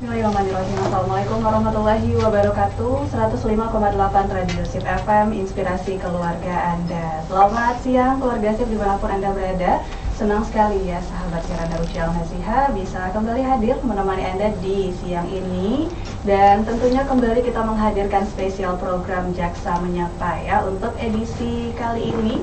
Bismillahirrahmanirrahim. Assalamualaikum warahmatullahi wabarakatuh. 105,8 Radio Sip FM, inspirasi keluarga Anda. Selamat siang keluarga Sip dimanapun Anda berada. Senang sekali ya sahabat siaran Darussia Al-Nasiha bisa kembali hadir menemani Anda di siang ini. Dan tentunya kembali kita menghadirkan spesial program Jaksa Menyapa ya untuk edisi kali ini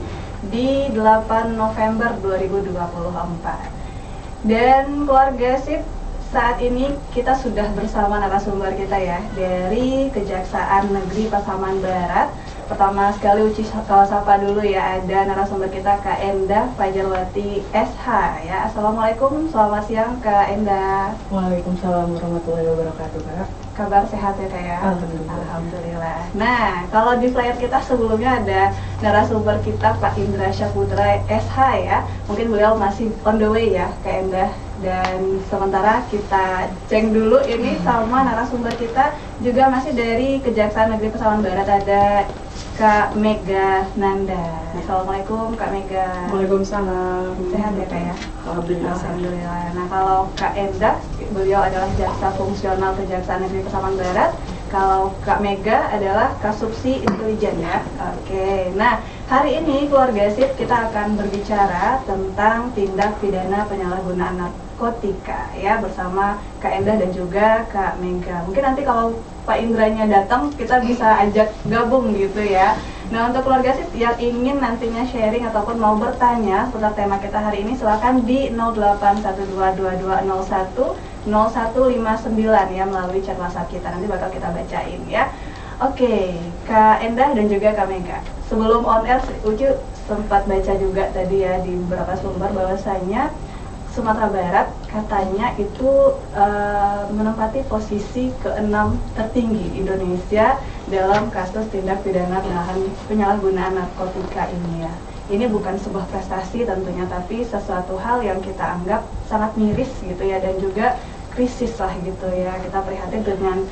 di 8 November 2024. Dan keluarga Sip, saat ini kita sudah bersama narasumber kita ya dari Kejaksaan Negeri Pasaman Barat. Pertama sekali Uci sapa dulu ya, ada narasumber kita Kak Endah Fajarwati SH ya. Assalamualaikum, selamat siang Kak Endah. Waalaikumsalam warahmatullahi wabarakatuh, Kak. Kabar sehat ya Kak ya? Alhamdulillah. Alhamdulillah. Nah, kalau di flyer kita sebelumnya ada narasumber kita Pak Indra Syahputra SH ya. Mungkin beliau masih on the way ya Kak Endah. Dan sementara kita cek dulu ini sama narasumber kita juga masih dari Kejaksaan Negeri Pasaman Barat, ada Kak Mega Nanda. Assalamualaikum Kak Mega. Waalaikumsalam. Sehat ya Kak ya? Alhamdulillah. Alhamdulillah. Nah, kalau Kak Endah, beliau adalah jaksa fungsional Kejaksaan Negeri Pasaman Barat. Kalau Kak Mega adalah Kasubsi Intelijen ya. Oke. Nah, hari ini keluarga Sip kita akan berbicara tentang tindak pidana penyalahgunaan narkotika ya bersama Kak Endah dan juga Kak Mega. Mungkin nanti kalau Pak Indranya datang kita bisa ajak gabung gitu ya. Nah, untuk keluarga Sip yang ingin nantinya sharing ataupun mau bertanya tentang tema kita hari ini, silakan di 081222010159 ya melalui chat WhatsApp kita. Nanti bakal kita bacain ya. Oke, Kak Endah dan juga Kak Mega. Sebelum on air, Uci sempat baca juga tadi ya di beberapa sumber bahwasanya Sumatera Barat katanya itu menempati posisi ke-6 tertinggi Indonesia dalam kasus tindak pidana penyalahgunaan narkotika ini ya. Ini bukan sebuah prestasi tentunya, tapi sesuatu hal yang kita anggap sangat miris gitu ya, dan juga krisis lah gitu ya. Kita prihatin dengan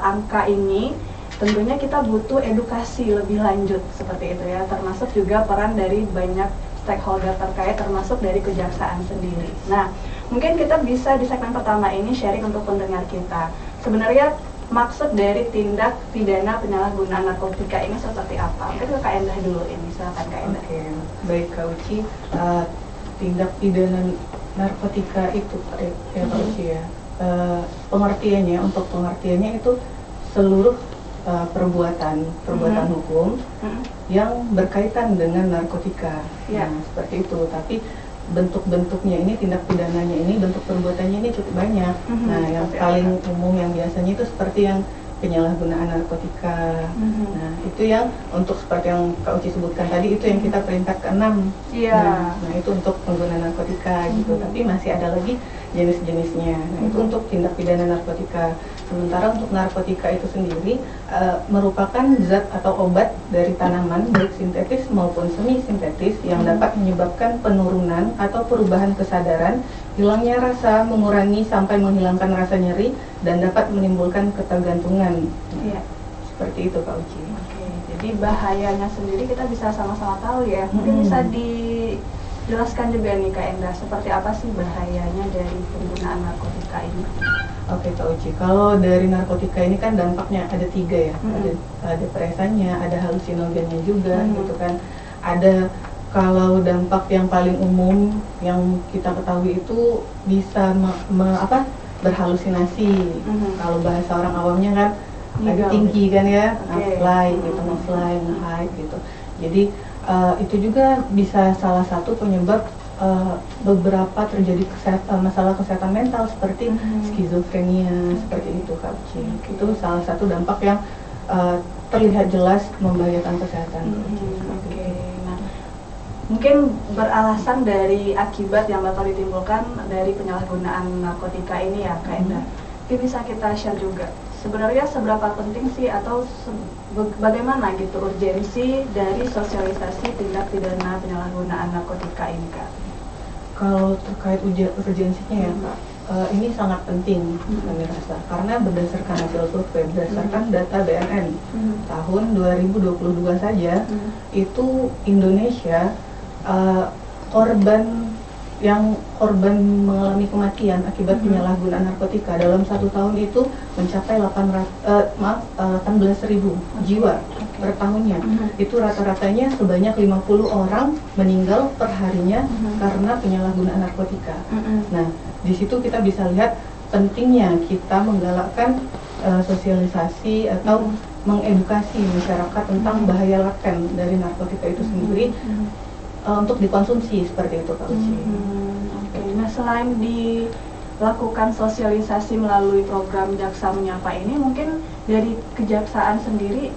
angka ini. Tentunya kita butuh edukasi lebih lanjut seperti itu ya, termasuk juga peran dari banyak stakeholder terkait termasuk dari kejaksaan sendiri. Nah, mungkin kita bisa di segmen pertama ini sharing untuk pendengar kita. Sebenarnya maksud dari tindak pidana penyalahgunaan narkotika ini seperti apa? Mungkin ke Kak Endah dulu ini, silakan Kak Endah. Oke, baik Kak Uci. Tindak pidana narkotika itu ya Kak Uci ya. Untuk pengertiannya itu seluruh perbuatan hukum yang berkaitan dengan narkotika. Ya. Nah, seperti itu. Tapi bentuk-bentuknya ini, tindak pidananya ini, bentuk perbuatannya ini cukup banyak. Nah, yang paling umum yang biasanya itu seperti yang penyalahgunaan narkotika. Nah, itu yang untuk seperti yang Kak Uci sebutkan tadi, itu yang kita peringkat ke-6. Iya. Nah, itu untuk pengguna narkotika gitu. Tapi masih ada lagi jenis-jenisnya. Nah, itu untuk tindak pidana narkotika. Sementara untuk narkotika itu sendiri merupakan zat atau obat dari tanaman baik sintetis maupun semi sintetis yang dapat menyebabkan penurunan atau perubahan kesadaran, hilangnya rasa, mengurangi sampai menghilangkan rasa nyeri, dan dapat menimbulkan ketergantungan. Iya. Seperti itu Kak Uci. Oke, jadi bahayanya sendiri kita bisa sama-sama tahu ya. Mungkin bisa dijelaskan juga nih Kak Endah, seperti apa sih bahayanya dari penggunaan narkotika ini? Oke Kak Uci, kalau dari narkotika ini kan dampaknya ada 3 ya. Ada depresannya, ada halusinogennya juga gitu kan. Ada, kalau dampak yang paling umum yang kita ketahui itu bisa berhalusinasi. Kalau bahasa orang awamnya kan agak tinggi kan ya, fly gitu, nge-fly, nge-high gitu. Jadi itu juga bisa salah satu penyebab beberapa terjadi masalah kesehatan mental seperti skizofrenia, seperti itu Kak Uci. Itu salah satu dampak yang terlihat jelas membahayakan kesehatan. Oke. Nah, mungkin beralasan dari akibat yang bakal ditimbulkan dari penyalahgunaan narkotika ini ya Kak Endah. Mungkin bisa kita share juga. Sebenarnya seberapa penting sih atau bagaimana gitu urgensi dari sosialisasi tindak pidana penyalahgunaan narkotika ini Kak? Kalau terkait urgensinya ya Kak, ini sangat penting kami rasa, karena berdasarkan hasil survei, berdasarkan data BNN tahun 2022 saja, itu Indonesia korban yang korban mengalami kematian akibat penyalahgunaan narkotika dalam 1 tahun itu mencapai 18.000 jiwa per tahunnya. Itu rata-ratanya sebanyak 50 orang meninggal per harinya karena penyalahgunaan narkotika. Nah, di situ kita bisa lihat pentingnya kita menggalakkan sosialisasi atau mengedukasi masyarakat tentang bahaya laten dari narkotika itu sendiri untuk dikonsumsi, seperti itu Kak Uci. Oke. Nah, selain dilakukan sosialisasi melalui program Jaksa Menyapa ini, mungkin dari kejaksaan sendiri,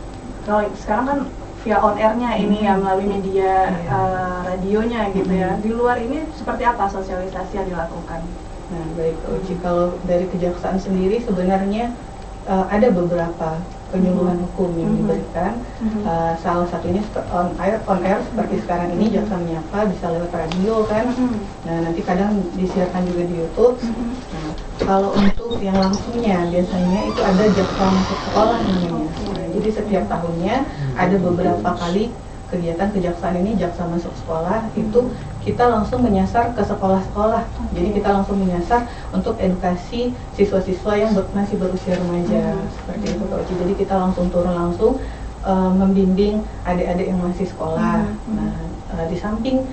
kalau sekarang kan via on air-nya ini ya, melalui media radionya gitu ya. Di luar ini seperti apa sosialisasi yang dilakukan? Nah, baik Kak Uci, kalau dari kejaksaan sendiri sebenarnya ada beberapa penyuluhan hukum yang diberikan. Salah satunya on air seperti sekarang ini Jaksa Menyapa, bisa lewat radio kan. Nah, nanti kadang disiarkan juga di YouTube. Nah, kalau untuk yang langsungnya biasanya itu ada Jaksa Masuk Sekolah namanya. Nah, jadi setiap tahunnya ada beberapa kali kegiatan kejaksaan ini, Jaksa Masuk Sekolah, itu kita langsung menyasar ke sekolah-sekolah. Jadi kita langsung menyasar untuk edukasi siswa-siswa yang masih berusia remaja, seperti itu Kak Uci. Jadi kita langsung turun langsung membimbing adik-adik yang masih sekolah. Nah, di samping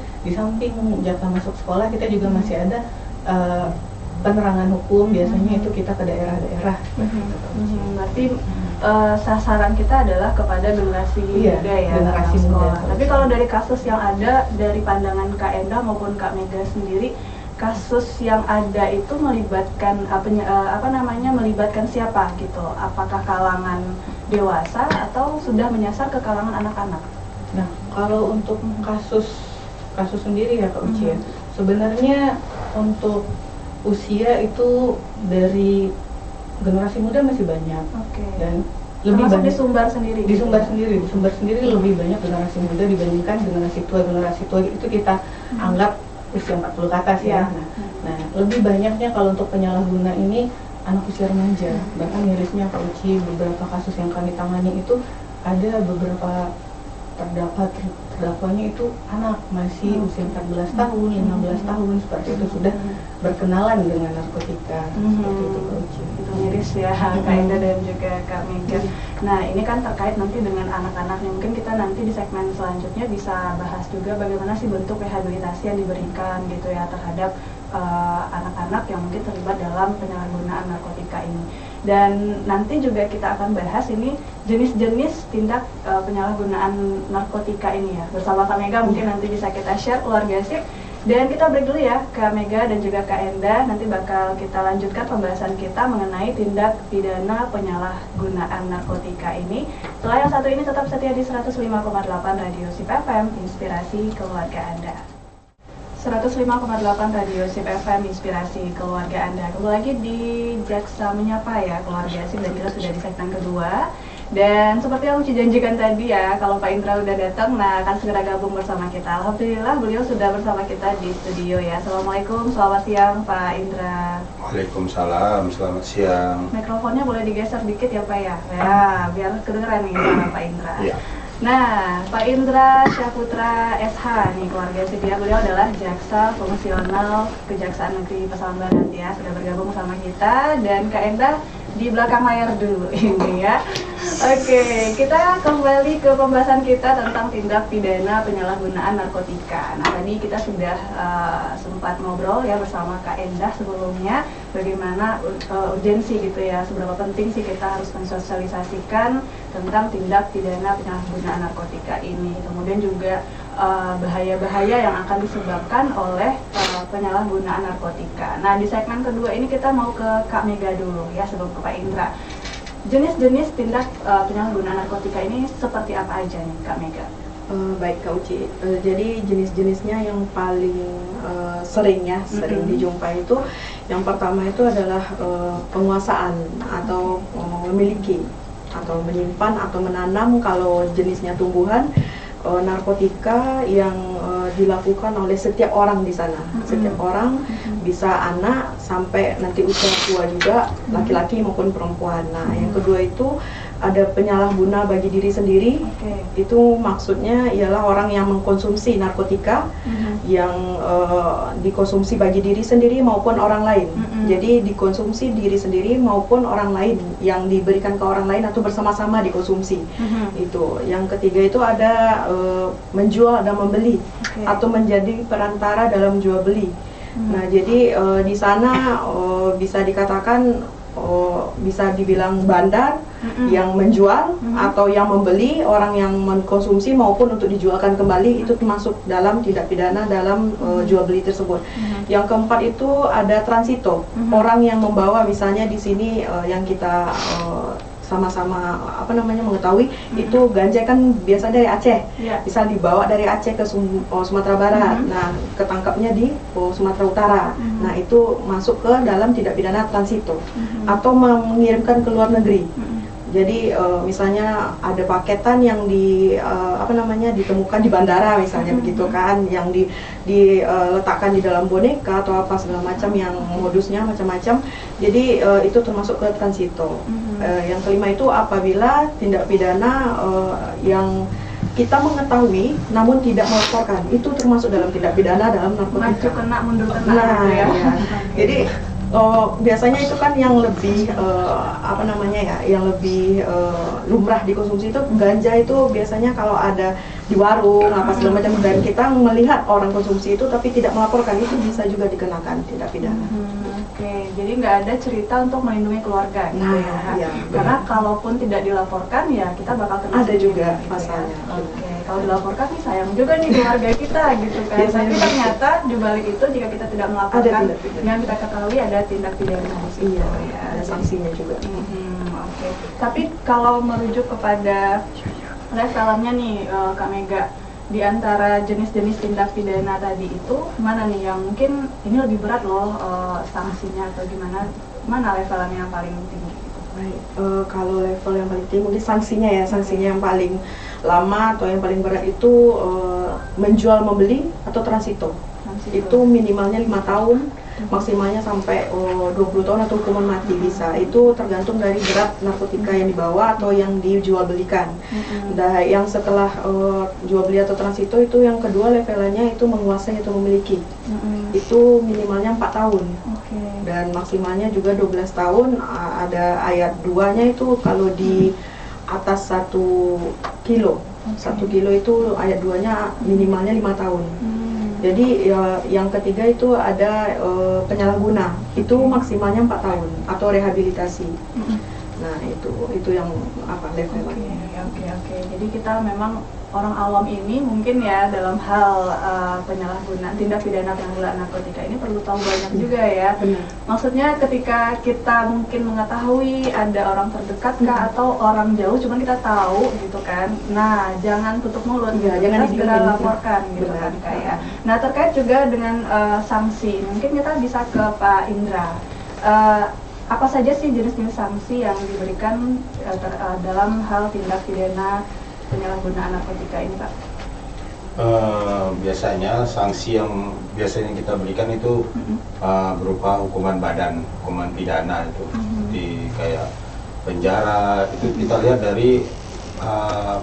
Jaksa Masuk Sekolah, kita juga masih ada penerangan hukum, biasanya itu kita ke daerah-daerah. Berarti sasaran kita adalah kepada generasi muda ya, generasi sekolah. muda. Tapi kalau dari kasus yang ada dari pandangan Kak Endah maupun Kak Mega sendiri, kasus yang ada itu melibatkan melibatkan siapa gitu? Apakah kalangan dewasa atau sudah menyasar ke kalangan anak-anak? Nah, kalau untuk kasus sendiri ya Kak Uci ya, sebenarnya untuk usia itu dari generasi muda masih banyak. Dan lebih banyak disumbar sendiri. Disumbar sendiri lebih banyak generasi muda dibandingkan generasi tua. Generasi tua itu kita anggap usia 40 ke atas ya. Nah, lebih banyaknya kalau untuk penyalahguna ini anak usia remaja. Bahkan mirisnya Kak Uci, beberapa kasus yang kami tangani itu ada beberapa terdakwanya itu anak masih usia 14 tahun, 15 tahun, seperti itu sudah berkenalan dengan narkotika. Seperti itu Kak Uci. Itu miris ya Kak Endah dan juga Kak Mega. Nah, ini kan terkait nanti dengan anak-anaknya. Mungkin kita nanti di segmen selanjutnya bisa bahas juga bagaimana sih bentuk rehabilitasi yang diberikan gitu ya terhadap anak-anak yang mungkin terlibat dalam penyalahgunaan narkotika ini. Dan nanti juga kita akan bahas ini jenis-jenis tindak penyalahgunaan narkotika ini ya. Bersama Kak Mega mungkin nanti bisa kita share keluarga sip. Dan kita break dulu ya Kak Mega dan juga Kak Endah. Nanti bakal kita lanjutkan pembahasan kita mengenai tindak pidana penyalahgunaan narkotika ini. Setelah yang satu ini tetap setia di 105,8 Radio Sip FM, Inspirasi Keluarga Anda. 105,8 Radio Sip FM, Inspirasi Keluarga Anda. Kembali lagi di Jaksa Menyapa ya Keluarga Sip, dan kita sudah di segmen kedua. Dan seperti yang Uci janjikan tadi ya, kalau Pak Indra udah datang, nah akan segera gabung bersama kita. Alhamdulillah beliau sudah bersama kita di studio ya. Assalamualaikum, selamat siang Pak Indra. Waalaikumsalam, selamat siang. Mikrofonnya boleh digeser dikit ya Pak ya? Ya, biar kedengeran nih sama Pak Indra. Ya. Nah, Pak Indra Syahputra SH nih keluarga sip ya, beliau adalah jaksa fungsional Kejaksaan Negeri Pasaman Barat ya, sudah bergabung sama kita. Dan Kak Endah di belakang layar dulu ini ya. Oke, kita kembali ke pembahasan kita tentang tindak pidana penyalahgunaan narkotika. Nah, tadi kita sudah sempat ngobrol ya bersama Kak Endah sebelumnya, bagaimana urgensi gitu ya, seberapa penting sih kita harus mensosialisasikan tentang tindak pidana penyalahgunaan narkotika ini. Kemudian juga bahaya-bahaya yang akan disebabkan oleh penyalahgunaan narkotika. Nah, di segmen kedua ini kita mau ke Kak Mega dulu ya sebelum ke Pak Indra. Jenis-jenis tindak penyalahgunaan narkotika ini seperti apa aja nih Kak Mega? Baik Kak Uci, jadi jenis-jenisnya yang paling sering dijumpai itu, yang pertama itu adalah penguasaan atau memiliki atau menyimpan atau menanam kalau jenisnya tumbuhan narkotika yang dilakukan oleh setiap orang di sana. Setiap orang, bisa anak sampai nanti usia tua juga, laki-laki maupun perempuan. Nah, yang kedua itu ada penyalahguna bagi diri sendiri. Oke. Itu maksudnya ialah orang yang mengkonsumsi narkotika yang dikonsumsi bagi diri sendiri maupun orang lain. Jadi dikonsumsi diri sendiri maupun orang lain, yang diberikan ke orang lain atau bersama-sama dikonsumsi. Itu. Yang ketiga itu ada menjual dan membeli atau menjadi perantara dalam jual beli. Nah, jadi di sana bisa dikatakan bisa dibilang bandar yang menjual atau yang membeli, orang yang mengkonsumsi maupun untuk dijualkan kembali, itu termasuk dalam tindak pidana dalam jual beli tersebut. Yang keempat itu ada transito, orang yang membawa, misalnya di sini yang kita sama-sama mengetahui itu ganja kan biasa dari Aceh, bisa dibawa dari Aceh ke Sumatera Barat. Nah, ketangkapnya di Sumatera Utara. Nah, itu masuk ke dalam tindak pidana transito atau mengirimkan ke luar negeri. Jadi misalnya ada paketan yang ditemukan di bandara misalnya begitu kan, yang diletakkan di dalam boneka atau apa segala macam, yang modusnya macam-macam. Jadi itu termasuk ke transito. Yang kelima itu apabila tindak pidana yang kita mengetahui namun tidak melaporkan, itu termasuk dalam tindak pidana dalam narkotika. Maju kena, mundur kena. Nah, gitu ya. ya. Jadi biasanya itu kan yang lebih yang lebih lumrah dikonsumsi itu ganja. Itu biasanya kalau ada di warung apa segala macam dan kita melihat orang konsumsi itu tapi tidak melaporkan, itu bisa juga dikenakan tindak pidana. Oke, jadi nggak ada cerita untuk melindungi keluarga gitu Nah, ya. iya, Karena benar. kalaupun tidak dilaporkan ya kita bakal kena Ada sendiri, juga gitu pasalnya. ya. Oke, kalau dilaporkan nih sayang juga nih keluarga kita gitu kan. Biasanya Tapi begitu. ternyata di balik itu jika kita tidak melaporkan, tindak pidana. yang kita ketahui ada tindak pidana di situ, Iya, ya. ada sanksinya juga. Oke. Tapi kalau merujuk kepada levelannya nih Kak Mega, di antara jenis-jenis tindak pidana tadi itu mana nih yang mungkin ini lebih berat loh sanksinya atau gimana? Mana levelannya yang paling tinggi? Baik, kalau level yang paling tinggi mungkin sanksinya yang paling lama atau yang paling berat itu menjual membeli atau transito. Itu minimalnya 5 tahun, maksimalnya sampai 20 tahun atau hukuman mati bisa. Itu tergantung dari berat narkotika yang dibawa atau yang dijual belikan. Dan yang setelah jual beli atau transito itu yang kedua levelannya itu menguasai atau memiliki. Itu minimalnya 4 tahun. Dan maksimalnya juga 12 tahun. Ada ayat 2-nya itu kalau di atas 1 kilo. 1 kilo itu ayat 2-nya minimalnya 5 tahun. Jadi yang ketiga itu ada penyalahguna, itu maksimalnya 4 tahun atau rehabilitasi. Nah, itu yang levelnya. Oke. Jadi kita memang orang awam ini mungkin ya dalam hal penyalahgunaan tindak pidana penyalahgunaan narkotika ini perlu tahu banyak juga ya. Benar. Maksudnya ketika kita mungkin mengetahui ada orang terdekat kah atau orang jauh, cuman kita tahu gitu kan. Nah, jangan tutup mulut, Ya, gitu. jangan Kita segera didiemin. laporkan gitu Benar. kan kayak. Nah, terkait juga dengan sanksi, mungkin kita bisa ke Pak Indra. Apa saja sih jenis-jenis sanksi yang diberikan dalam hal tindak pidana penyalahgunaan narkotika ini, Pak? Biasanya sanksi yang biasanya kita berikan itu berupa hukuman badan, hukuman pidana itu, di kayak penjara. Itu kita lihat dari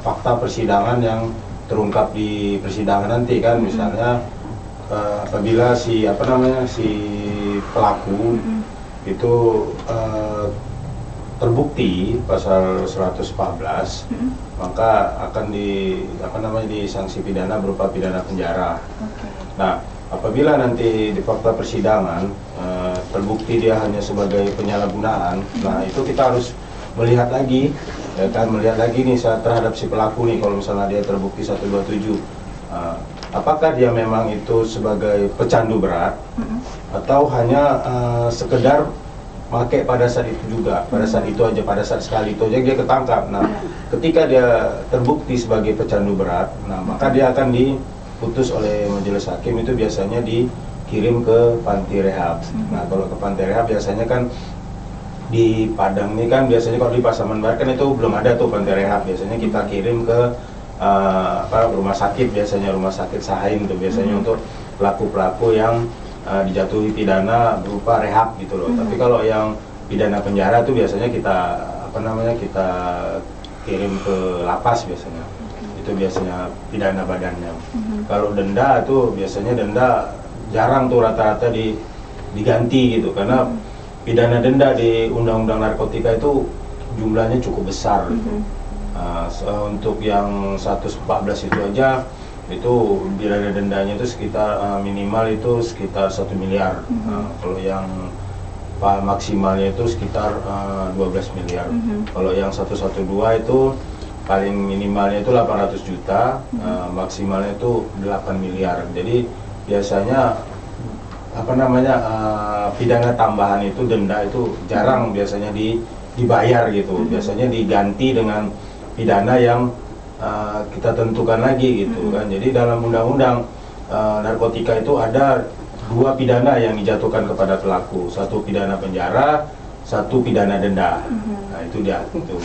fakta persidangan yang terungkap di persidangan nanti kan, misalnya apabila si pelaku itu terbukti pasal 114, maka akan disanksi pidana berupa pidana penjara. Nah, apabila nanti di fakta persidangan terbukti dia hanya sebagai penyalahgunaan, nah itu kita harus melihat lagi, melihat lagi nih terhadap si pelaku nih, kalau misalnya dia terbukti 127, apakah dia memang itu sebagai pecandu berat atau hanya sekedar pakai pada saat itu juga, pada saat itu aja, pada saat sekali itu aja dia ketangkap. Nah, ketika dia terbukti sebagai pecandu berat, nah maka dia akan diputus oleh majelis hakim, itu biasanya dikirim ke panti rehab. Nah, kalau ke panti rehab biasanya kan di Padang ini kan biasanya kalau di Pasaman Barat kan itu belum ada tuh panti rehab, biasanya kita kirim ke rumah sakit, biasanya rumah sakit Sahain tuh biasanya untuk pelaku-pelaku yang dijatuhi pidana berupa rehab gitu loh. Tapi kalau yang pidana penjara itu biasanya kita kita kirim ke lapas biasanya. Itu biasanya pidana badannya. Kalau denda itu biasanya denda jarang tuh rata-rata diganti gitu, karena pidana denda di Undang-Undang Narkotika itu jumlahnya cukup besar. Untuk yang 114 itu aja itu pidana dendanya itu sekitar minimal itu sekitar 1 miliar. Kalau yang maksimalnya itu sekitar 12 miliar. Kalau yang 112 itu paling minimalnya itu 800 juta, maksimalnya itu 8 miliar. Jadi biasanya pidana tambahan itu, denda itu jarang biasanya dibayar gitu. Biasanya diganti dengan pidana yang kita tentukan lagi gitu kan. Jadi dalam undang-undang narkotika itu ada 2 pidana yang dijatuhkan kepada pelaku, 1 pidana penjara, 1 pidana denda. Nah itu dia. Itu.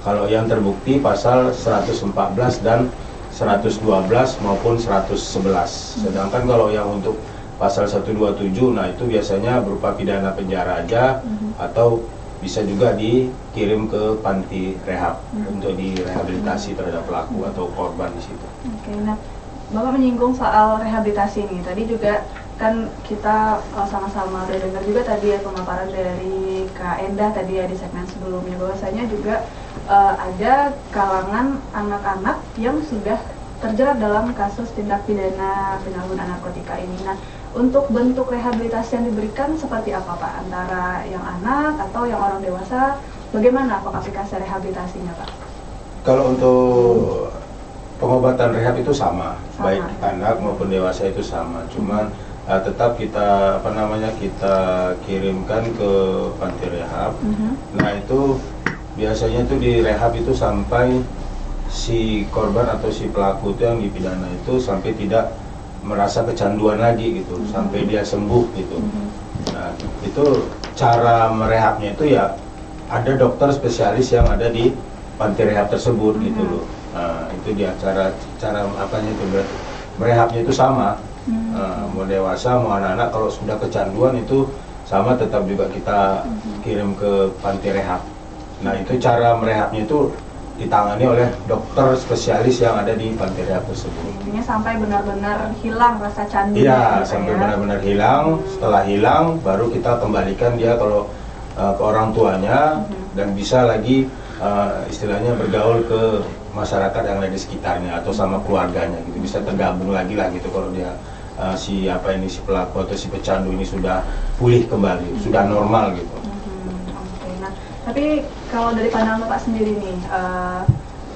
Kalau yang terbukti pasal 114 dan 112 maupun 111. Sedangkan kalau yang untuk pasal 127, nah itu biasanya berupa pidana penjara aja, atau bisa juga dikirim ke panti rehab untuk direhabilitasi terhadap pelaku atau korban di situ. Oke, nah Bapak menyinggung soal rehabilitasi ini. Tadi juga kan kita sama-sama udah dengar juga tadi ya pemaparan dari Kak Endah tadi ya di segmen sebelumnya, bahwasanya juga ada kalangan anak-anak yang sudah terjerat dalam kasus tindak pidana penyalahgunaan narkotika ini. Nah, untuk bentuk rehabilitasi yang diberikan seperti apa Pak? Antara yang anak atau yang orang dewasa, bagaimana Pak aplikasi rehabilitasinya Pak? Kalau untuk pengobatan rehab itu sama, baik anak maupun dewasa itu sama. Cuman tetap kita kita kirimkan ke panti rehab. Nah itu biasanya itu di rehab itu sampai si korban atau si pelaku itu yang dipidana itu sampai tidak merasa kecanduan lagi gitu, sampai dia sembuh gitu. Nah itu cara merehabnya itu ya ada dokter spesialis yang ada di panti rehab tersebut gitu loh. Nah itu dia cara itu merehabnya itu sama. Mau dewasa mau anak-anak, kalau sudah kecanduan itu sama, tetap juga kita kirim ke panti rehab. Nah itu cara merehabnya itu ditangani oleh dokter spesialis yang ada di panti rehab tersebut. Intinya sampai benar-benar hilang rasa candu. Iya, sampai benar-benar hilang. Setelah hilang, baru kita kembalikan dia kalau ke orang tuanya dan bisa lagi istilahnya bergaul ke masyarakat yang ada di sekitarnya atau sama keluarganya gitu. Bisa tergabung lagi lah gitu kalau dia si pelaku atau si pecandu ini sudah pulih kembali, sudah normal gitu. Tapi kalau dari pandangan Bapak sendiri nih,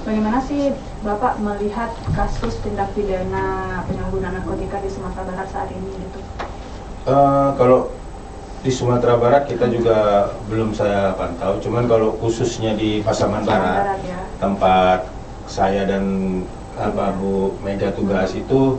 bagaimana sih Bapak melihat kasus tindak pidana penyalahgunaan narkotika di Sumatera Barat saat ini gitu? Kalau di Sumatera Barat kita juga belum saya pantau, cuman kalau khususnya di Pasaman Barat ya, tempat saya dan Bu Mega tugas itu,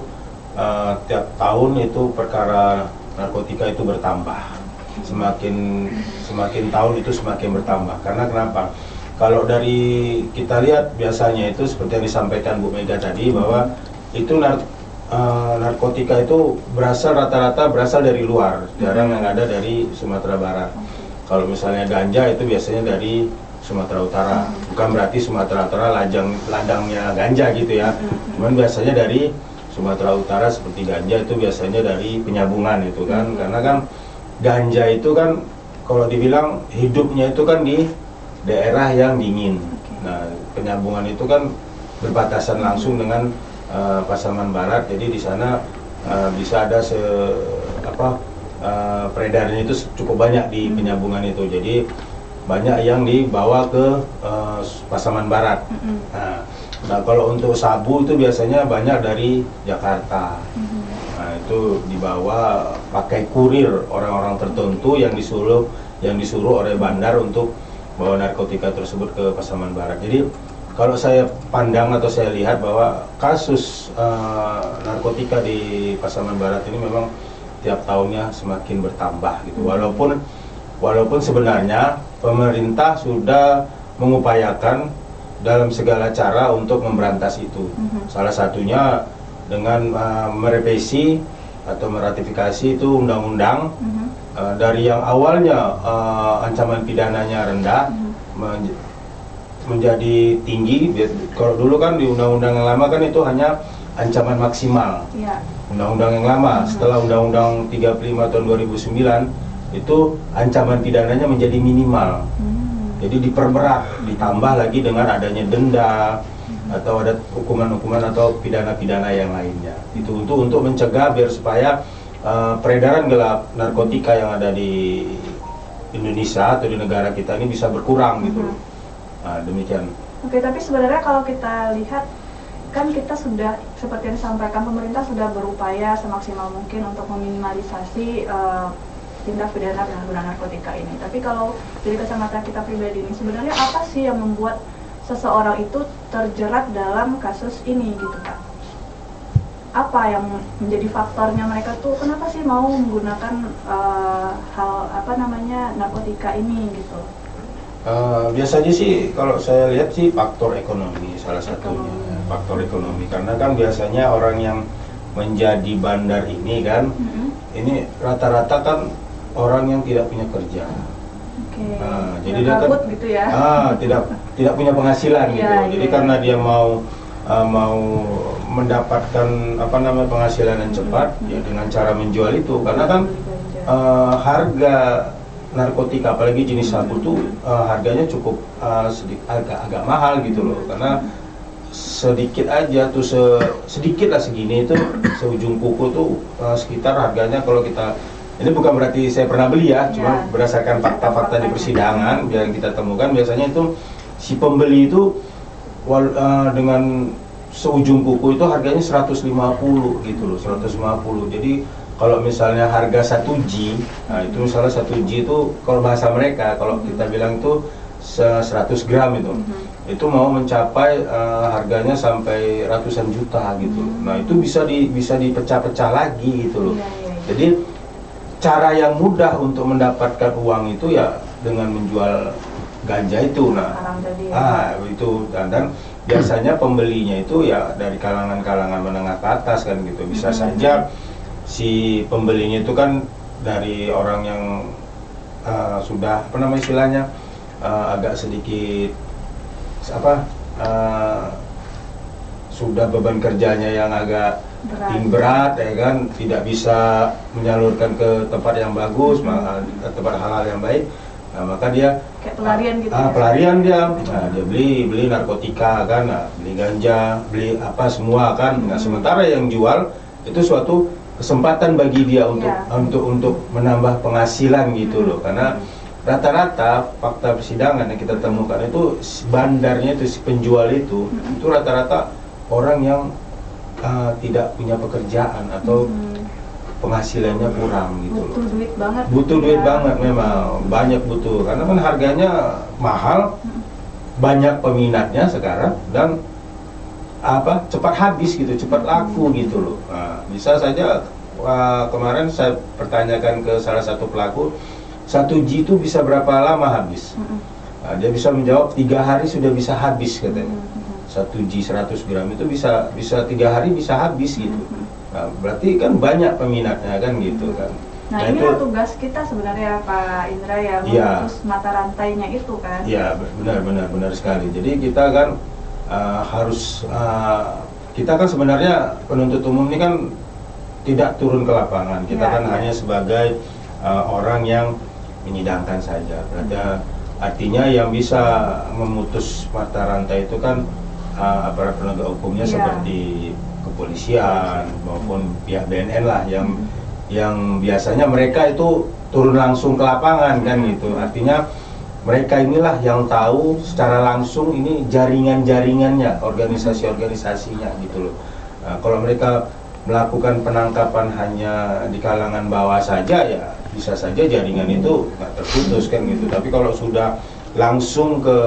tiap tahun itu perkara narkotika itu bertambah. Semakin tahun itu semakin bertambah. Karena kenapa? Kalau dari kita lihat biasanya itu seperti yang disampaikan Bu Mega tadi, bahwa itu narkotika itu rata-rata berasal dari luar, jarang yang ada dari Sumatera Barat. Kalau misalnya ganja itu biasanya dari Sumatera Utara. Bukan berarti Sumatera Utara ladangnya ganja gitu ya. Cuman biasanya dari Sumatera Utara seperti ganja itu biasanya dari penyambungan itu kan. Karena kan ganja itu kan kalau dibilang hidupnya itu kan di daerah yang dingin. Nah, penyambungan itu kan berbatasan langsung dengan Pasaman Barat. Jadi di sana bisa ada peredarannya itu cukup banyak di penyambungan itu. Jadi banyak yang dibawa ke Pasaman Barat. Nah, kalau untuk sabu itu biasanya banyak dari Jakarta. Nah, itu dibawa pakai kurir orang-orang tertentu yang disuruh oleh bandar untuk bawa narkotika tersebut ke Pasaman Barat. Jadi kalau saya pandang atau saya lihat bahwa kasus narkotika di Pasaman Barat ini memang tiap tahunnya semakin bertambah gitu. Walaupun sebenarnya pemerintah sudah mengupayakan dalam segala cara untuk memberantas itu. Salah satunya dengan merevisi atau meratifikasi itu undang-undang dari yang awalnya ancaman pidananya rendah menjadi tinggi. Kalau dulu kan di undang-undang yang lama kan itu hanya ancaman maksimal. Ya. Undang-undang yang lama, setelah Undang-Undang 35 tahun 2009 itu ancaman pidananya menjadi minimal. Jadi diperberat, ditambah lagi dengan adanya denda atau ada hukuman-hukuman atau pidana-pidana yang lainnya. Itu untuk mencegah biar supaya peredaran gelap narkotika yang ada di Indonesia atau di negara kita ini bisa berkurang gitu. Nah, demikian. Oke, tapi sebenarnya kalau kita lihat kan kita sudah seperti yang disampaikan, pemerintah sudah berupaya semaksimal mungkin untuk meminimalisasi tindak pidana penyalahgunaan narkotika ini. Tapi kalau dari kacamata kita pribadi ini, sebenarnya apa sih yang membuat seseorang itu terjerat dalam kasus ini gitu Pak? Apa yang menjadi faktornya mereka tuh kenapa sih mau menggunakan narkotika ini gitu? Biasanya sih kalau saya lihat sih faktor ekonomi salah satunya. Faktor ekonomi, karena kan biasanya orang yang menjadi bandar ini kan ini rata-rata kan orang yang tidak punya kerja. Jadi dia kan gitu ya. tidak punya penghasilan gitu. Jadi karena dia mau mendapatkan penghasilan yang cepat ya dengan cara menjual itu, karena kan harga narkotika apalagi jenis sabu tuh harganya cukup agak mahal gitu loh, karena sedikit aja tuh sedikit lah segini itu seujung kuku tuh sekitar harganya, kalau kita ini bukan berarti saya pernah beli ya, cuma berdasarkan fakta-fakta di persidangan yang kita temukan biasanya itu si pembeli itu dengan seujung kuku itu harganya 150 gitu loh, 150. Jadi kalau misalnya harga 1G, nah itu misalnya 1G itu kalau bahasa mereka, kalau kita bilang itu 100 gram itu mau mencapai harganya sampai ratusan juta gitu. Nah itu bisa dipecah-pecah lagi gitu loh. Jadi cara yang mudah untuk mendapatkan uang itu ya dengan menjual ganja itu. Itu dan biasanya pembelinya itu ya dari kalangan-kalangan menengah ke atas kan gitu. Bisa saja si pembelinya itu kan dari orang yang sudah istilahnya agak sedikit sudah beban kerjanya yang agak berat ya kan, tidak bisa menyalurkan ke tempat yang bagus, tempat halal yang baik. Nah, maka dia kayak pelarian gitu. Pelarian dia. Nah, dia beli narkotika kan, beli ganja, beli apa semua kan. Nah, sementara yang jual itu suatu kesempatan bagi dia untuk menambah penghasilan gitu loh, karena rata-rata fakta persidangan yang kita temukan itu bandarnya itu si penjual itu rata-rata orang yang tidak punya pekerjaan atau penghasilannya kurang gitu loh. Butuh duit banget. Butuh duit banget memang, banyak butuh, karena kan harganya mahal, banyak peminatnya sekarang dan cepat habis gitu, cepat laku gitu loh. Nah, bisa saja kemarin saya pertanyakan ke salah satu pelaku, 1G itu bisa berapa lama habis? Nah, dia bisa menjawab 3 hari sudah bisa habis katanya. 1G 100 gram itu bisa 3 hari bisa habis gitu. Nah, berarti kan banyak peminatnya kan gitu kan. Nah ini itu tugas kita sebenarnya Pak Indra ya, memutus mata rantainya itu kan. Iya benar sekali. Jadi kita kan kita kan sebenarnya penuntut umum ini kan tidak turun ke lapangan. Kita kan hanya sebagai orang yang menyidangkan saja. Berarti artinya yang bisa memutus mata rantai itu kan aparat penegak hukumnya seperti kepolisian maupun pihak BNN lah yang biasanya mereka itu turun langsung ke lapangan kan gitu. Artinya mereka inilah yang tahu secara langsung ini jaringan-jaringannya, organisasi-organisasinya gitu loh. Nah, kalau mereka melakukan penangkapan hanya di kalangan bawah saja ya bisa saja jaringan itu nggak terputus kan gitu. Tapi kalau sudah langsung ke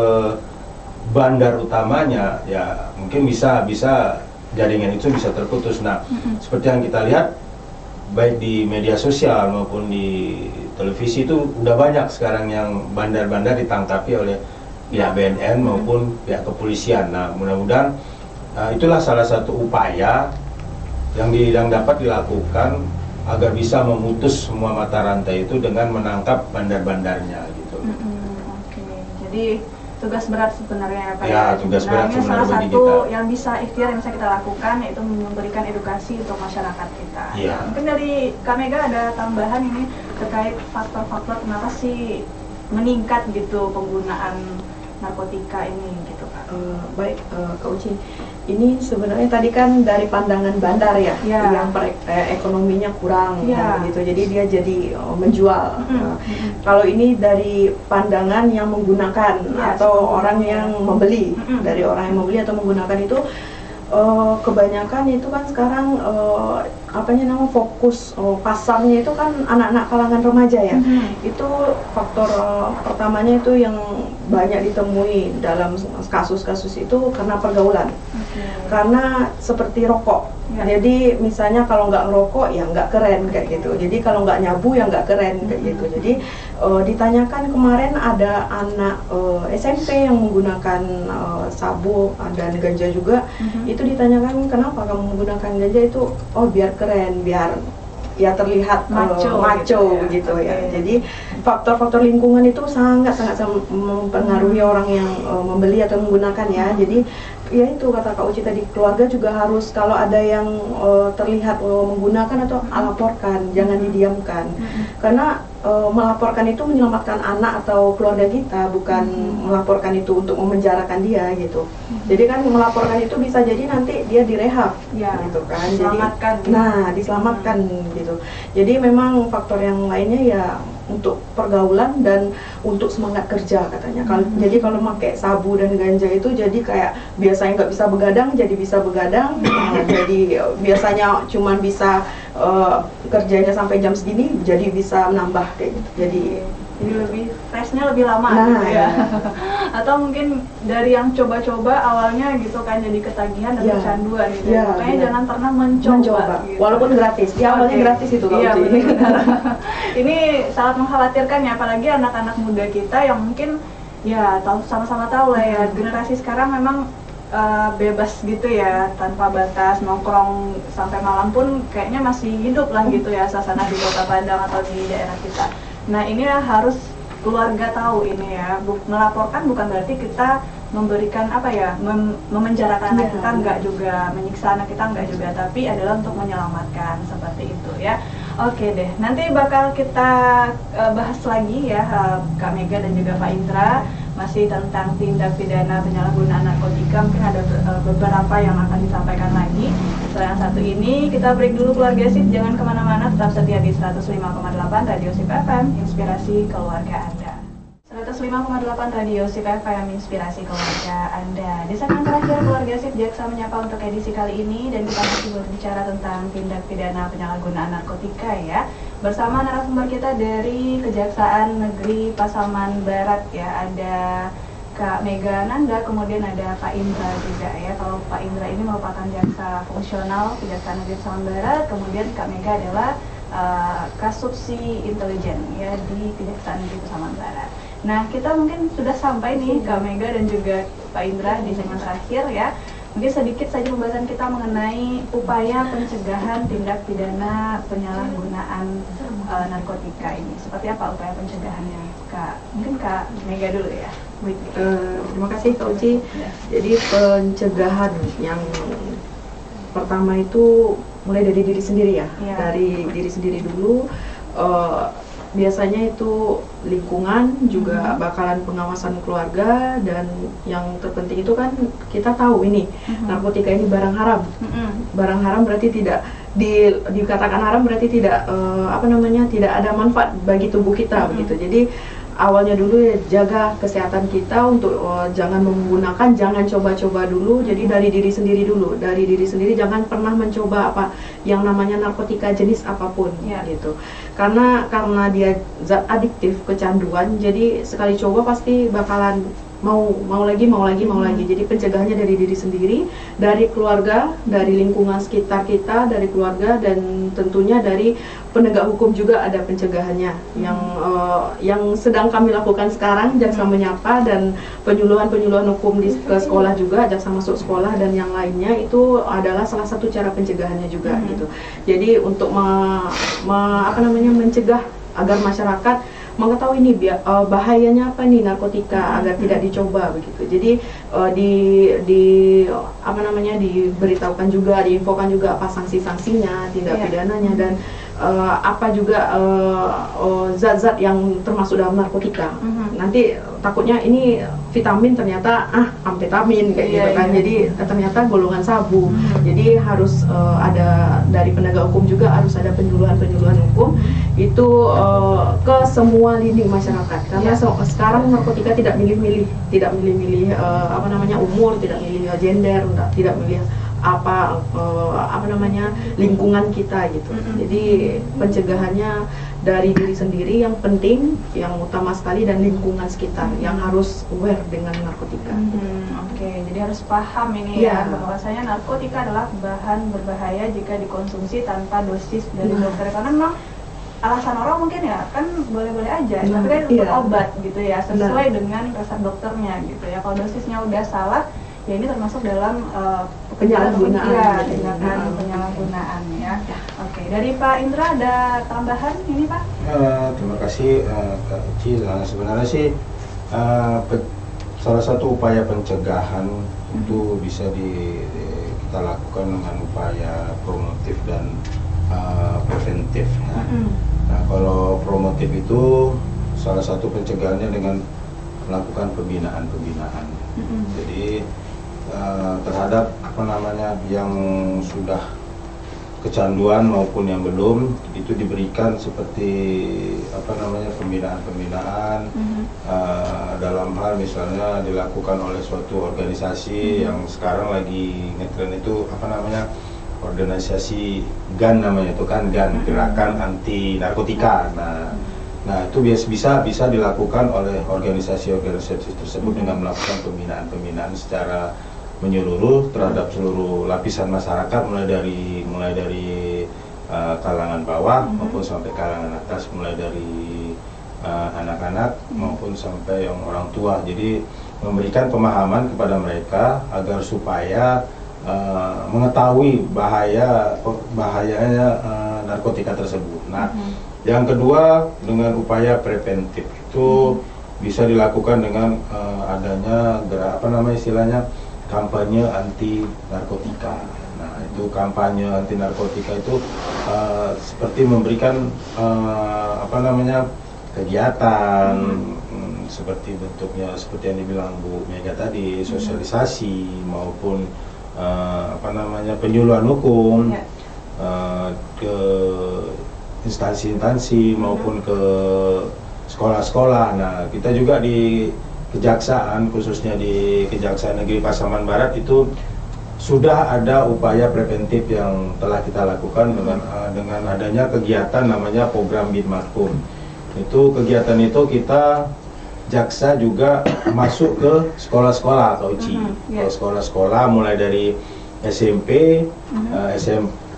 bandar utamanya ya mungkin bisa jaringan itu bisa terputus. Nah, seperti yang kita lihat baik di media sosial maupun di televisi itu udah banyak sekarang yang bandar-bandar ditangkapi oleh pihak BNN maupun pihak kepolisian. Nah, mudah-mudahan itulah salah satu upaya yang dapat dilakukan agar bisa memutus semua mata rantai itu dengan menangkap bandar-bandarnya gitu. Oke, jadi tugas berat sebenarnya ya Pak. Ya, tugas berat ini sebenarnya salah bagi satu kita. yang bisa ikhtiar yang bisa kita lakukan yaitu memberikan edukasi untuk masyarakat kita. Iya. Mungkin dari Kak Mega ada tambahan ini terkait faktor-faktor kenapa sih meningkat gitu penggunaan narkotika ini gitu Pak. Baik, Kak Uci. Ini sebenarnya tadi kan dari pandangan bandar ya, Ya. yang ekonominya kurang, Ya. gitu. Jadi dia jadi menjual. Kalau ini dari pandangan yang menggunakan Ya, atau sebenarnya. orang yang membeli, Mm-mm. dari orang yang membeli atau menggunakan itu, kebanyakan itu kan sekarang fokus pasarnya itu kan anak-anak kalangan remaja ya. Itu faktor pertamanya itu yang banyak ditemui dalam kasus-kasus itu karena pergaulan. Karena seperti rokok. Ya. Jadi misalnya kalau nggak ngerokok ya nggak keren kayak gitu. Jadi kalau nggak nyabu ya nggak keren kayak gitu. Jadi ditanyakan kemarin ada anak SMP yang menggunakan sabu dan ganja juga. Itu ditanyakan kenapa kamu menggunakan ganja itu? Oh biar keren, biar ya terlihat Macho gitu ya. Oke. Jadi faktor-faktor lingkungan itu sangat mempengaruhi orang yang membeli atau menggunakan ya. Jadi ya itu kata Kak Uci tadi, keluarga juga harus kalau ada yang terlihat menggunakan atau laporkan, jangan didiamkan. Karena melaporkan itu menyelamatkan anak atau keluarga kita, bukan melaporkan itu untuk memenjarakan dia gitu. Jadi kan melaporkan itu bisa jadi nanti dia direhab Ya, gitu kan. diselamatkan. Jadi, nah, diselamatkan gitu. Jadi memang faktor yang lainnya ya untuk pergaulan dan untuk semangat kerja katanya. Jadi kalau pakai sabu dan ganja itu jadi kayak biasanya nggak bisa begadang jadi bisa begadang. Jadi biasanya cuman bisa kerjanya sampai jam segini jadi bisa menambah kayak gitu. Jadi lebih freshnya lebih lama Nah, gitu ya. ya. Atau mungkin dari yang coba-coba awalnya gitu kan jadi ketagihan dan Ya. kecanduan gitu. Ya, Makanya benar. jangan pernah mencoba. Gitu. Walaupun gratis. Ya awalnya Oke. gratis itu Kak Iya, Uci. benar. Ini sangat mengkhawatirkan ya, apalagi anak-anak muda kita yang mungkin ya tahu sama-sama tahu lah ya, generasi sekarang memang bebas gitu ya, tanpa batas, nongkrong sampai malam pun kayaknya masih hidup lah gitu ya suasana di Kota Padang atau di daerah kita. Nah ini harus keluarga tahu ini ya, melaporkan bukan berarti kita memberikan apa ya, memenjarakan anak Iya. kita, enggak juga menyiksa anak kita, enggak juga, tapi adalah untuk menyelamatkan seperti itu ya. Oke deh, nanti bakal kita bahas lagi ya Kak Mega dan juga Pak Indra, masih tentang tindak pidana penyalahgunaan narkotika. Mungkin ada beberapa yang akan disampaikan lagi. Setelah yang satu ini, kita break dulu keluarga SIP, jangan kemana-mana, tetap setia di 105,8 Radio SIP FM, inspirasi keluarga Anda. 105,8 Radio SIP FM, inspirasi keluarga Anda. Di segmen terakhir keluarga SIP, Jaksa menyapa untuk edisi kali ini, dan kita masih berbicara tentang tindak pidana penyalahgunaan narkotika ya. Bersama narasumber kita dari Kejaksaan Negeri Pasaman Barat ya, ada Kak Mega Nanda, kemudian ada Pak Indra juga ya. Kalau Pak Indra ini merupakan jaksa fungsional Kejaksaan Negeri Pasaman Barat, kemudian Kak Mega adalah Kasubsi Intelijen ya di Kejaksaan Negeri Pasaman Barat. Nah, kita mungkin sudah sampai nih Kak Mega dan juga Pak Indra di segmen terakhir ya. Mungkin sedikit saja pembahasan kita mengenai upaya pencegahan tindak pidana penyalahgunaan narkotika ini. Seperti apa upaya pencegahannya, Kak? Mungkin Kak Mega dulu ya. Terima kasih Kak Uci. Jadi pencegahan yang pertama itu mulai dari diri sendiri ya. Iya. Dari diri sendiri dulu. Biasanya itu lingkungan juga bakalan pengawasan keluarga, dan yang terpenting itu kan kita tahu ini narkotika ini barang haram. Barang haram berarti tidak dikatakan haram berarti tidak tidak ada manfaat bagi tubuh kita begitu. Jadi awalnya dulu ya jaga kesehatan kita untuk jangan menggunakan, jangan coba-coba dulu. Jadi dari diri sendiri dulu, dari diri sendiri jangan pernah mencoba apa yang namanya narkotika jenis apapun gitu. Karena dia zat adiktif, kecanduan. Jadi sekali coba pasti bakalan mau lagi. Jadi pencegahannya dari diri sendiri, dari keluarga, dari lingkungan sekitar kita, dari keluarga, dan tentunya dari penegak hukum juga ada pencegahannya. Yang sedang kami lakukan sekarang, Jaksa Menyapa dan penyuluhan hukum ke sekolah juga, Jaksa masuk sekolah dan yang lainnya, itu adalah salah satu cara pencegahannya juga gitu. Jadi untuk mencegah agar masyarakat mengetahui ini bahayanya apa nih narkotika agar tidak dicoba begitu. Jadi diberitahukan juga, diinfokan juga apa sanksi-sanksinya, tindak pidananya, dan apa juga zat-zat yang termasuk dalam narkotika. Nanti takutnya ini vitamin ternyata amfetamin kayak gitu kan. Jadi ternyata golongan sabu. Jadi harus ada dari penegak hukum juga, harus ada penyuluhan hukum itu ke semua lini masyarakat. Karena sekarang narkotika tidak milih-milih umur, tidak milih gender, tidak milih lingkungan kita gitu. Jadi pencegahannya dari diri sendiri yang penting, yang utama sekali, dan lingkungan sekitar yang harus aware dengan narkotika. Oke, jadi harus paham ini ya bahwasanya narkotika adalah bahan berbahaya jika dikonsumsi tanpa dosis dari dokter. Karena memang alasan orang mungkin ya kan boleh-boleh aja, tapi kan untuk obat gitu ya, sesuai dengan resep dokternya gitu ya. Kalau dosisnya udah salah, ya ini termasuk dalam penyalahgunaan. Penyalahgunaan ya. Oke, dari Pak Indra ada tambahan ini Pak? Terima kasih Kak Uci. Sebenarnya sih salah satu upaya pencegahan itu bisa kita lakukan dengan upaya promotif dan preventif. Nah, kalau promotif itu salah satu pencegahannya dengan melakukan pembinaan. Jadi terhadap yang sudah kecanduan maupun yang belum, itu diberikan seperti pembinaan dalam hal misalnya dilakukan oleh suatu organisasi yang sekarang lagi ngetren itu organisasi GAN namanya itu kan, GAN, Gerakan Anti Narkotika. Nah itu bisa dilakukan oleh organisasi-organisasi tersebut dengan melakukan pembinaan secara menyeluruh terhadap seluruh lapisan masyarakat, mulai dari kalangan bawah maupun sampai kalangan atas, mulai dari anak-anak maupun sampai yang orang tua. Jadi memberikan pemahaman kepada mereka agar supaya mengetahui bahayanya narkotika tersebut. Nah, yang kedua dengan upaya preventif itu bisa dilakukan dengan adanya kampanye anti narkotika. Nah, itu kampanye anti narkotika itu seperti memberikan kegiatan seperti bentuknya seperti yang dibilang Bu Mega tadi, sosialisasi maupun penyuluhan hukum ke instansi-instansi maupun ke sekolah-sekolah. Nah, kita juga di Kejaksaan, khususnya di Kejaksaan Negeri Pasaman Barat itu sudah ada upaya preventif yang telah kita lakukan dengan adanya kegiatan namanya program Binmakum. Itu kegiatan itu kita Jaksa juga masuk ke sekolah-sekolah atau ke sekolah-sekolah mulai dari SMP,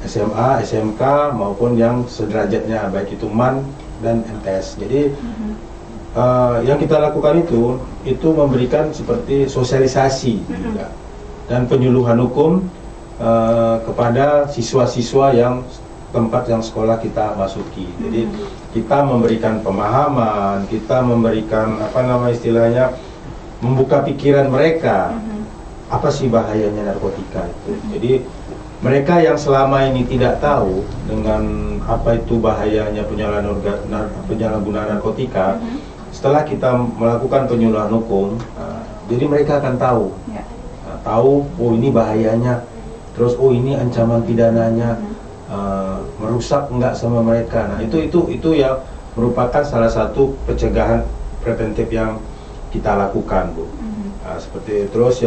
SMA, SMK maupun yang sederajatnya baik itu MAN dan MTS. Jadi yang kita lakukan itu memberikan seperti sosialisasi juga, dan penyuluhan hukum kepada siswa-siswa yang tempat yang sekolah kita masuki. Jadi kita memberikan pemahaman, kita memberikan membuka pikiran mereka apa sih bahayanya narkotika itu. Jadi mereka yang selama ini tidak tahu dengan apa itu bahayanya penyalahgunaan narkotika, setelah kita melakukan penyuluhan hukum, jadi mereka akan tahu, oh ini bahayanya, terus oh ini ancaman pidananya, merusak enggak sama mereka. Nah itu ya merupakan salah satu pencegahan preventif yang kita lakukan, Bu. Nah, seperti terus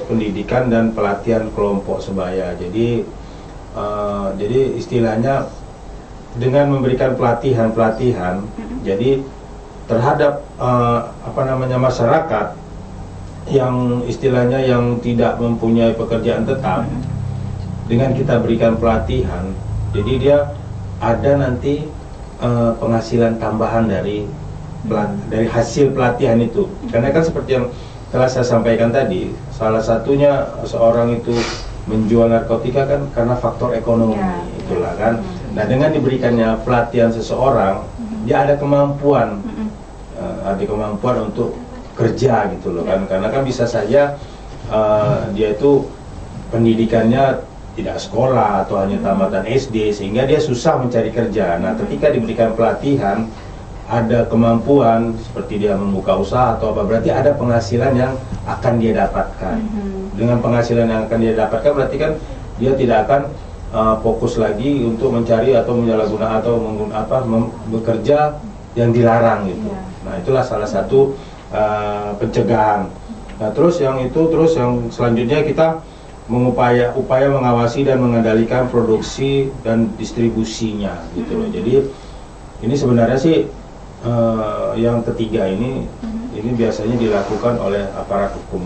pendidikan dan pelatihan kelompok sebaya. Jadi istilahnya dengan memberikan pelatihan, jadi terhadap masyarakat yang istilahnya yang tidak mempunyai pekerjaan tetap, dengan kita berikan pelatihan, jadi dia ada nanti penghasilan tambahan dari hasil pelatihan itu. Karena kan seperti yang telah saya sampaikan tadi, salah satunya seorang itu menjual narkotika kan karena faktor ekonomi, itulah kan. Nah, dengan diberikannya pelatihan seseorang, dia ada kemampuan, untuk kerja gitu loh kan. Karena kan bisa saja dia itu pendidikannya tidak sekolah atau hanya tamatan SD sehingga dia susah mencari kerja. Nah, ketika diberikan pelatihan, ada kemampuan seperti dia membuka usaha atau apa, berarti ada penghasilan yang akan dia dapatkan. Dengan penghasilan yang akan dia dapatkan berarti kan dia tidak akan fokus lagi untuk mencari atau menyalahgunakan atau bekerja yang dilarang gitu. Nah, itulah salah satu pencegahan. Nah, terus yang selanjutnya kita upaya mengawasi dan mengendalikan produksi dan distribusinya gitu loh. Jadi ini sebenarnya sih yang ketiga ini biasanya dilakukan oleh aparat hukum,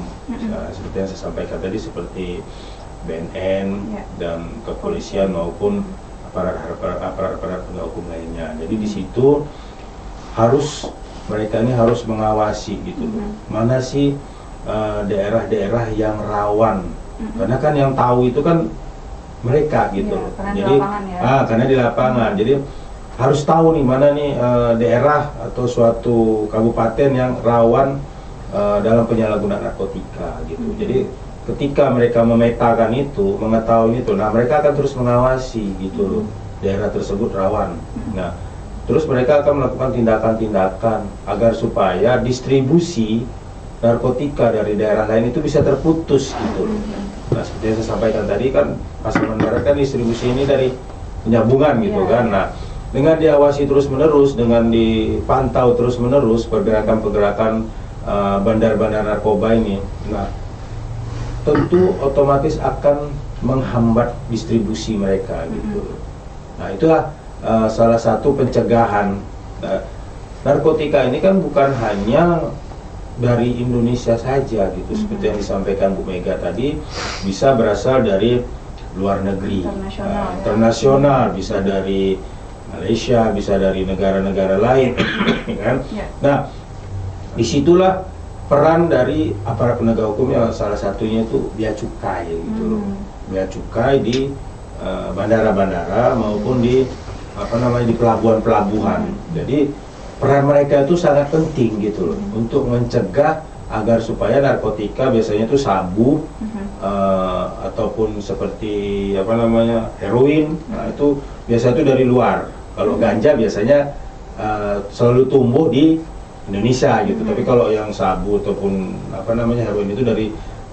seperti yang saya sampaikan tadi, seperti BNN dan kepolisian maupun aparat penegak hukum lainnya. Jadi di situ mereka ini harus mengawasi gitu loh. Mana sih daerah-daerah yang rawan, karena kan yang tahu itu kan mereka gitu loh. Jadi karena di lapangan, jadi harus tahu nih mana nih daerah atau suatu kabupaten yang rawan dalam penyalahgunaan narkotika gitu. Jadi ketika mereka memetakan itu, mengetahui itu, nah mereka akan terus mengawasi gitu loh, daerah tersebut rawan. Nah, terus mereka akan melakukan tindakan-tindakan agar supaya distribusi narkotika dari daerah lain itu bisa terputus gitu loh. Nah, seperti yang saya sampaikan tadi kan, Pasaman Barat kan distribusi ini dari penyambungan gitu kan. Nah, dengan diawasi terus-menerus, dengan dipantau terus-menerus pergerakan-pergerakan bandar-bandar narkoba ini, nah tentu otomatis akan menghambat distribusi mereka gitu. Nah, itulah salah satu pencegahan. Nah, narkotika ini kan bukan hanya dari Indonesia saja gitu, seperti yang disampaikan Bu Mega tadi, bisa berasal dari luar negeri, internasional, bisa dari Malaysia, bisa dari negara-negara lain, kan? Nah, disitulah peran dari aparat penegak hukum yang salah satunya itu bea cukai gitu loh, bea cukai di bandara-bandara maupun di di pelabuhan-pelabuhan. Jadi peran mereka itu sangat penting gitu loh, untuk mencegah agar supaya narkotika, biasanya itu sabu ataupun seperti heroin, nah itu biasa itu dari luar. Kalau ganja biasanya selalu tumbuh di Indonesia gitu, tapi kalau yang sabu ataupun heroin itu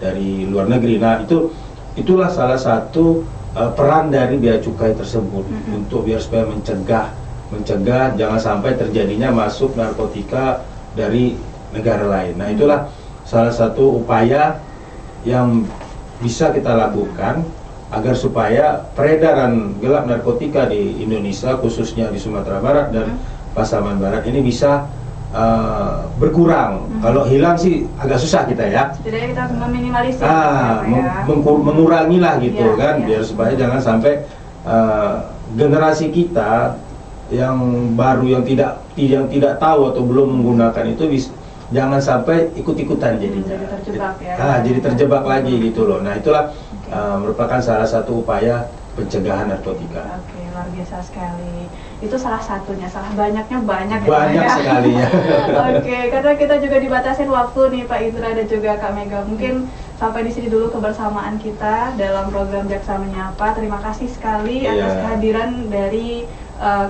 dari luar negeri. Nah, itulah salah satu peran dari bea cukai tersebut, untuk biar supaya mencegah jangan sampai terjadinya masuk narkotika dari negara lain. Nah, itulah salah satu upaya yang bisa kita lakukan agar supaya peredaran gelap narkotika di Indonesia, khususnya di Sumatera Barat dan Pasaman Barat ini bisa berkurang. Kalau hilang sih agak susah kita ya. Setidaknya kita meminimalisir, mengurangi lah gitu kan, biar supaya jangan sampai generasi kita yang baru yang tidak tahu atau belum menggunakan itu jangan sampai ikut-ikutan jadinya. Jadi terjebak ya. Jadi terjebak lagi gitu loh. Nah, itulah merupakan salah satu upaya pencegahan narkotika. Oke, luar biasa sekali. Itu salah satunya, banyaknya banyak sekali ya. Oke, karena kita juga dibatasin waktu nih Pak Indra dan juga Kak Mega. Mungkin sampai di sini dulu kebersamaan kita dalam program Jaksa Menyapa. Terima kasih sekali atas kehadiran dari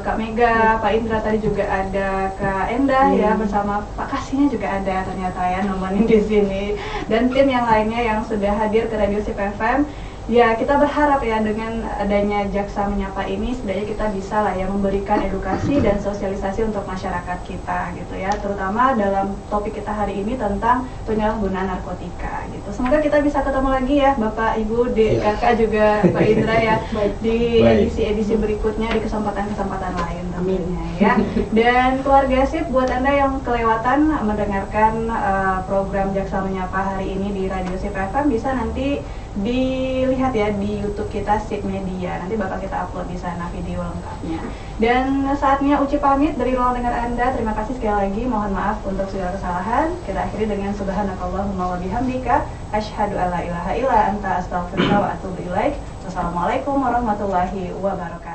Kak Mega, Pak Indra, tadi juga ada Kak Endah ya, bersama Pak Kasihnya juga ada ternyata ya nemenin di sini, dan tim yang lainnya yang sudah hadir ke Radio SIP FM Ya, kita berharap ya dengan adanya Jaksa Menyapa ini setidaknya kita bisa lah ya memberikan edukasi dan sosialisasi untuk masyarakat kita gitu ya, terutama dalam topik kita hari ini tentang penyalahgunaan narkotika gitu. Semoga kita bisa ketemu lagi ya Bapak, Ibu, Kakak juga Pak Indra ya di edisi-edisi berikutnya di kesempatan-kesempatan lain tentunya ya. Dan keluarga SIP, buat Anda yang kelewatan mendengarkan program Jaksa Menyapa hari ini di Radio SIP FM, bisa nanti dilihat ya di YouTube kita SIP Media, nanti bakal kita upload di sana video lengkapnya. Dan saatnya Uci pamit dari ruang dengar Anda. Terima kasih sekali lagi, mohon maaf untuk segala kesalahan. Kita akhiri dengan subhanakallahumma wa bihamdika asyhadu alla ilaha illa anta astaghfiruka wa atubu ilaik. Wassalamualaikum warahmatullahi wabarakatuh.